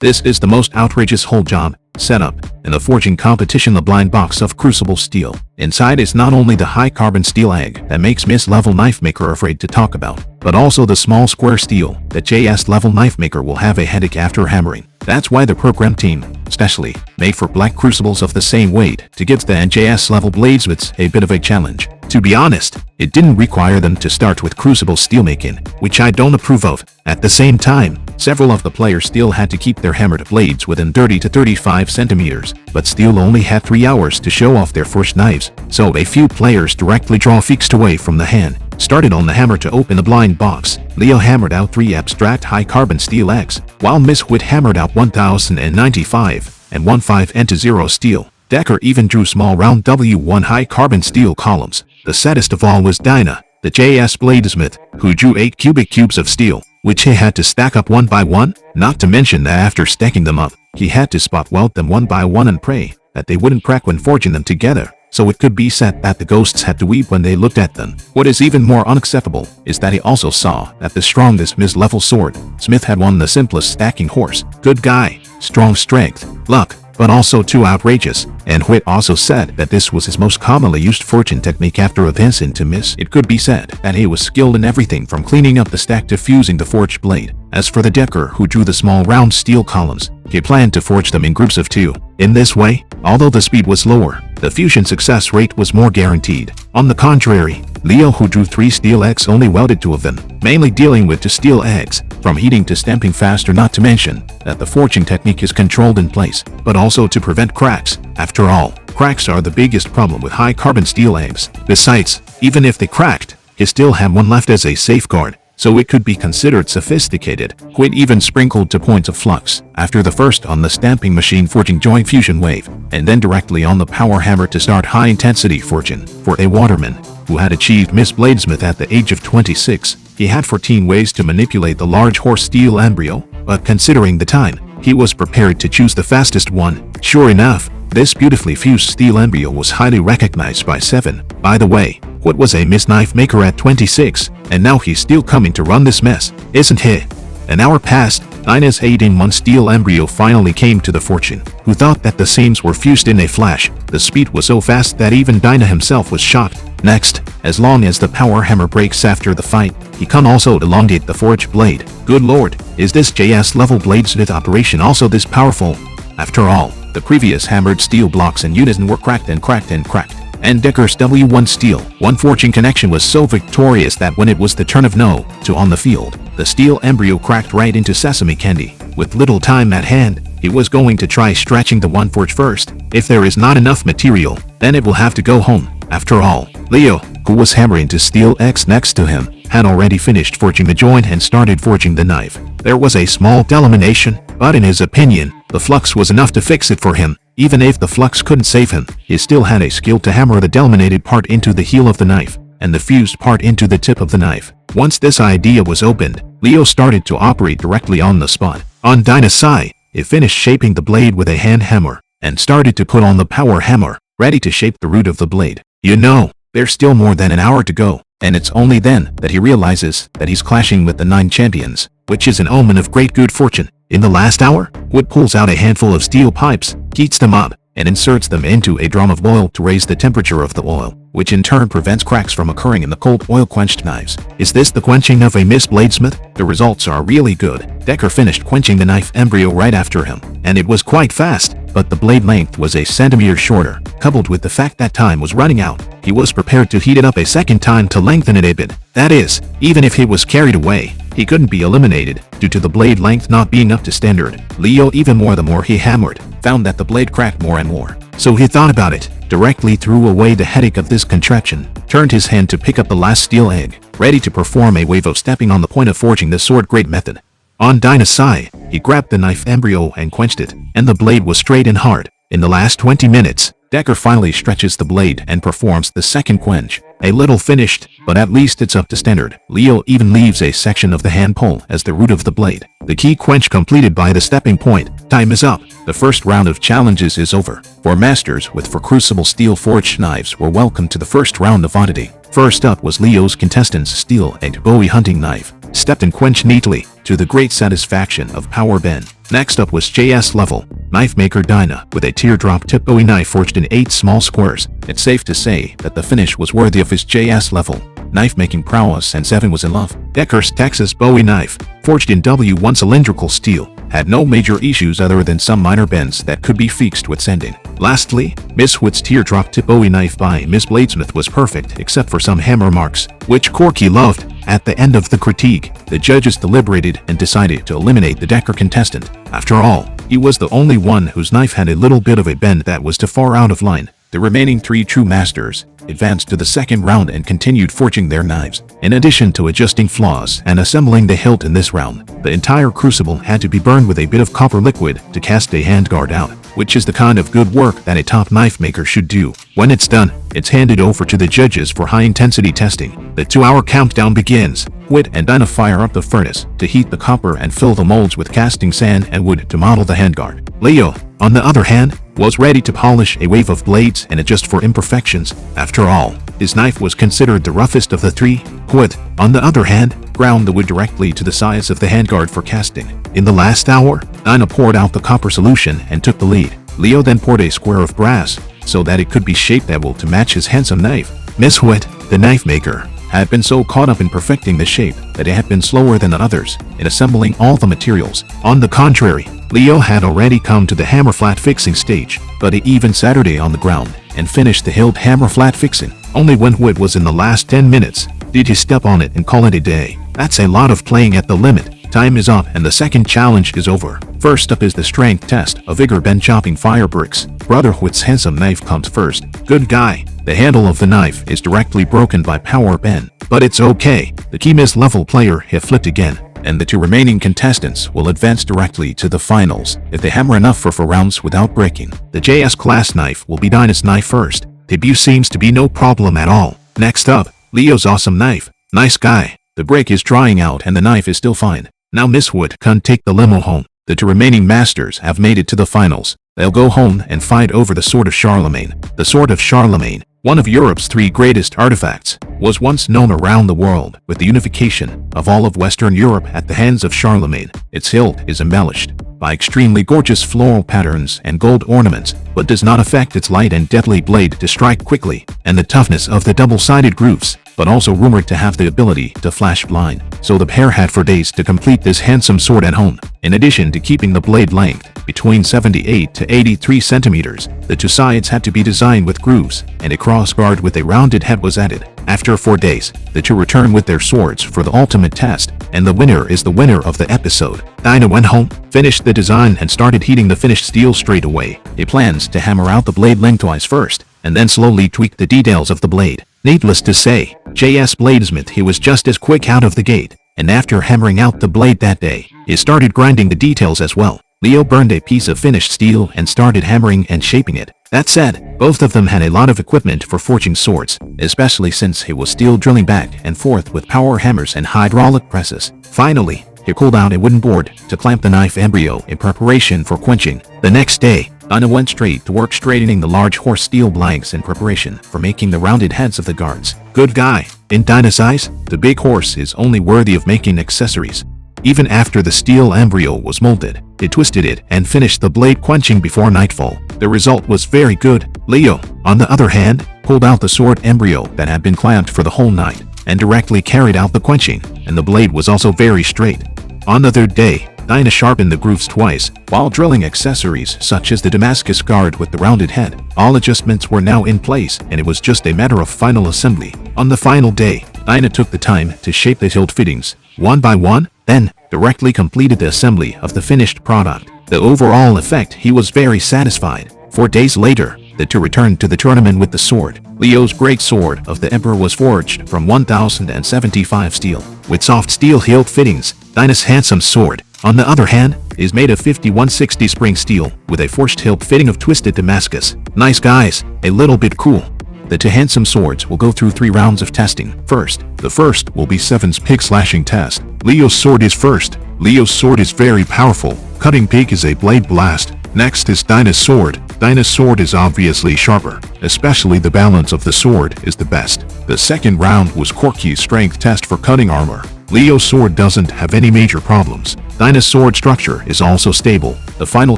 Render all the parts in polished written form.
This is the most outrageous whole job setup in the forging competition, the blind box of crucible steel. Inside is not only the high carbon steel egg that makes Miss level knife maker afraid to talk about, but also the small square steel that JS level knife maker will have a headache after hammering. That's why the program team specially made for black crucibles of the same weight to give the NJS level Bladesmiths a bit of a challenge. To be honest, it didn't require them to start with crucible steelmaking, which I don't approve of. At the same time, several of the players still had to keep their hammered blades within 30 to 35 centimeters, but still only had 3 hours to show off their forged knives, so a few players directly draw fixed away from the hand. Started on the hammer to open the blind box. Leo hammered out 3 abstract high carbon steel eggs, while Miss Whit hammered out 1095 and 15N0 steel. Decker even drew small round W1 high carbon steel columns. The saddest of all was Dinah, the JS Bladesmith, who drew 8 cubic cubes of steel, which he had to stack up one by one, not to mention that after stacking them up, he had to spot weld them one by one and pray that they wouldn't crack when forging them together. So it could be said that the ghosts had to weep when they looked at them. What is even more unacceptable is that he also saw that the strongest Miss-level sword Smith had won the simplest stacking horse. Good guy, strong strength, luck, but also too outrageous. And Whit also said that this was his most commonly used fortune technique after events into Miss. It could be said that he was skilled in everything from cleaning up the stack to fusing the forged blade. As for the Decker who drew the small round steel columns, he planned to forge them in groups of 2. In this way, although the speed was lower, the fusion success rate was more guaranteed. On the contrary, Leo who drew 3 steel eggs only welded 2 of them, mainly dealing with the steel eggs, from heating to stamping faster, not to mention that the forging technique is controlled in place, but also to prevent cracks. After all, cracks are the biggest problem with high carbon steel eggs. Besides, even if they cracked, he still had one left as a safeguard, so it could be considered sophisticated. Whit even sprinkled 2 points of flux, after the first on the stamping machine forging joint fusion wave, and then directly on the power hammer to start high intensity forging. For a waterman who had achieved Miss Bladesmith at the age of 26, he had 14 ways to manipulate the large horse steel embryo, but considering the time, he was prepared to choose the fastest one. Sure enough, this beautifully fused steel embryo was highly recognized by 7. By the way, Whit was a Miss Knife Maker at 26, and now he's still coming to run this mess, isn't he? An hour passed. Dinah's 18-month steel embryo finally came to the fortune, who thought that the seams were fused in a flash. The speed was so fast that even Dinah himself was shocked. Next, as long as the power hammer breaks after the fight, he can also elongate the forged blade. Good lord, is this JS level Bladesmith operation also this powerful? After all, the previous hammered steel blocks in unison were cracked and cracked and cracked, and Decker's W1 steel one forging connection was so victorious that when it was the turn of No. 2 on the field, the steel embryo cracked right into sesame candy. With little time at hand, he was going to try stretching the one forge first. If there is not enough material, then it will have to go home. After all, Leo, who was hammering to steel X next to him, had already finished forging the joint and started forging the knife. There was a small delamination, but in his opinion, the flux was enough to fix it for him. Even if the flux couldn't save him, he still had a skill to hammer the delaminated part into the heel of the knife, and the fused part into the tip of the knife. Once this idea was opened, Leo started to operate directly on the spot. On Dinah's side, he finished shaping the blade with a hand hammer, and started to put on the power hammer, ready to shape the root of the blade. You know, there's still more than an hour to go, and it's only then that he realizes that he's clashing with the 9 champions, which is an omen of great good fortune. In the last hour, Wood pulls out a handful of steel pipes, heats them up, and inserts them into a drum of oil to raise the temperature of the oil, which in turn prevents cracks from occurring in the cold oil-quenched knives. Is this the quenching of a Miss Bladesmith? The results are really good. Decker finished quenching the knife embryo right after him, and it was quite fast, but the blade length was a centimeter shorter. Coupled with the fact that time was running out, he was prepared to heat it up a second time to lengthen it a bit. That is, even if he was carried away, he couldn't be eliminated due to the blade length not being up to standard. Leo, even more the more he hammered, found that the blade cracked more and more. So he thought about it, directly threw away the headache of this contraption, turned his hand to pick up the last steel egg, ready to perform a wave of stepping on the point of forging the sword great method. On Dinah's side, he grabbed the knife embryo and quenched it, and the blade was straight and hard. In the last 20 minutes, Decker finally stretches the blade and performs the second quench. A little finished, but at least it's up to standard. Leo even leaves a section of the hand pole as the root of the blade. The key quench completed by the stepping point. Time is up. The first round of challenges is over. For masters with for crucible steel forged knives were welcome to the first round of oddity. First up was Leo's contestant's steel-egged Bowie hunting knife, stepped and quenched neatly, to the great satisfaction of Power Ben. Next up was JS level knifemaker Dinah with a teardrop tip Bowie knife forged in 8 small squares. It's safe to say that the finish was worthy of his JS level knife making prowess, and Seven was in love. Decker's Texas Bowie knife, forged in W1 cylindrical steel, had no major issues other than some minor bends that could be fixed with sanding. Lastly, Miss Hood's teardrop tip Bowie knife by Miss Bladesmith was perfect except for some hammer marks, which Corky loved. At the end of the critique, the judges deliberated and decided to eliminate the Decker contestant. After all, he was the only one whose knife had a little bit of a bend that was too far out of line. The remaining 3 true masters advanced to the second round and continued forging their knives. In addition to adjusting flaws and assembling the hilt in this round, the entire crucible had to be burned with a bit of copper liquid to cast a handguard out, which is the kind of good work that a top knife maker should do. When it's done, it's handed over to the judges for high-intensity testing. The 2-hour countdown begins. Whit and Dinah fire up the furnace to heat the copper and fill the molds with casting sand and wood to model the handguard. Leo, on the other hand, was ready to polish a wave of blades and adjust for imperfections. After all, his knife was considered the roughest of the 3. Whit, on the other hand, ground the wood directly to the size of the handguard for casting. In the last hour, Dinah poured out the copper solution and took the lead. Leo then poured a square of brass so that it could be shapeable to match his handsome knife. Miss Whit, the knife maker, had been so caught up in perfecting the shape that it had been slower than the others in assembling all the materials. On the contrary, Leo had already come to the hammer flat fixing stage, but he even Saturday on the ground and finished the hilt hammer flat fixing. Only when Whit was in the last 10 minutes did he step on it and call it a day. That's a lot of playing at the limit. Time is up and the second challenge is over. First up is the strength test, a vigor bend chopping fire bricks. Brother Whit's handsome knife comes first. Good guy. The handle of the knife is directly broken by power bend, but it's okay. The key miss level player have flipped again, and the 2 remaining contestants will advance directly to the finals if they hammer enough for 4 rounds without breaking. The JS class knife will be Dinah's knife first. Debut seems to be no problem at all. Next up, Leo's awesome knife. Nice guy. The break is drying out and the knife is still fine. Now Miss Wood can take the limo home. The 2 remaining masters have made it to the finals. They'll go home and fight over the Sword of Charlemagne. The Sword of Charlemagne, one of Europe's 3 greatest artifacts, was once known around the world with the unification of all of Western Europe at the hands of Charlemagne. Its hilt is embellished by extremely gorgeous floral patterns and gold ornaments, but does not affect its light and deadly blade to strike quickly, and the toughness of the double-sided grooves, but also rumored to have the ability to flash blind. So the pair had for days to complete this handsome sword at home. In addition to keeping the blade length between 78 to 83 centimeters, the 2 sides had to be designed with grooves, and a crossguard with a rounded head was added. After 4 days, the 2 return with their swords for the ultimate test, and the winner is the winner of the episode. Dinah went home, finished the design and started heating the finished steel straight away. He plans to hammer out the blade lengthwise first, and then slowly tweak the details of the blade. Needless to say, J.S. Bladesmith he was just as quick out of the gate, and after hammering out the blade that day, he started grinding the details as well. Leo burned a piece of finished steel and started hammering and shaping it. That said, both of them had a lot of equipment for forging swords, especially since he was still drilling back and forth with power hammers and hydraulic presses. Finally, he pulled out a wooden board to clamp the knife embryo in preparation for quenching. The next day, Dinah went straight to work straightening the large horse steel blanks in preparation for making the rounded heads of the guards. Good guy. In Dinah's eyes, the big horse is only worthy of making accessories. Even after the steel embryo was molded, he twisted it and finished the blade quenching before nightfall. The result was very good. Leo, on the other hand, pulled out the sword embryo that had been clamped for the whole night and directly carried out the quenching, and the blade was also very straight. On the 3rd day, Dinah sharpened the grooves twice while drilling accessories such as the Damascus guard with the rounded head. All adjustments were now in place and it was just a matter of final assembly. On the final day, Dinah took the time to shape the hilt fittings one by one, then directly completed the assembly of the finished product. The overall effect, he was very satisfied. 4 days later, the 2 returned to the tournament with the sword. Leo's great sword of the Emperor was forged from 1075 steel, with soft steel hilt fittings. Dinah's handsome sword, on the other hand, is made of 5160 spring steel with a forged hilt fitting of twisted Damascus. Nice guys, a little bit cool. The 2 handsome swords will go through 3 rounds of testing. The first will be Seven's pig slashing test. Leo's sword is first. Leo's sword is very powerful. Cutting pig is a blade blast. Next is Dinah's sword. Dinah's sword is obviously sharper, especially the balance of the sword is the best. The second round was Corky's strength test for cutting armor. Leo's sword doesn't have any major problems. Dinah's sword structure is also stable. The final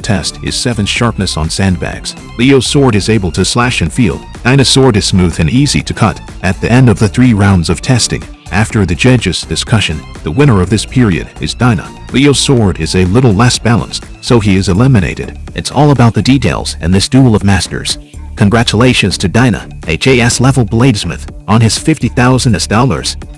test is 7's sharpness on sandbags. Leo's sword is able to slash and feel. Dinah's sword is smooth and easy to cut. At the end of the 3 rounds of testing, after the judges' discussion, the winner of this period is Dinah. Leo's sword is a little less balanced, so he is eliminated. It's all about the details in this duel of masters. Congratulations to Dinah, HAS level bladesmith, on his $50,000.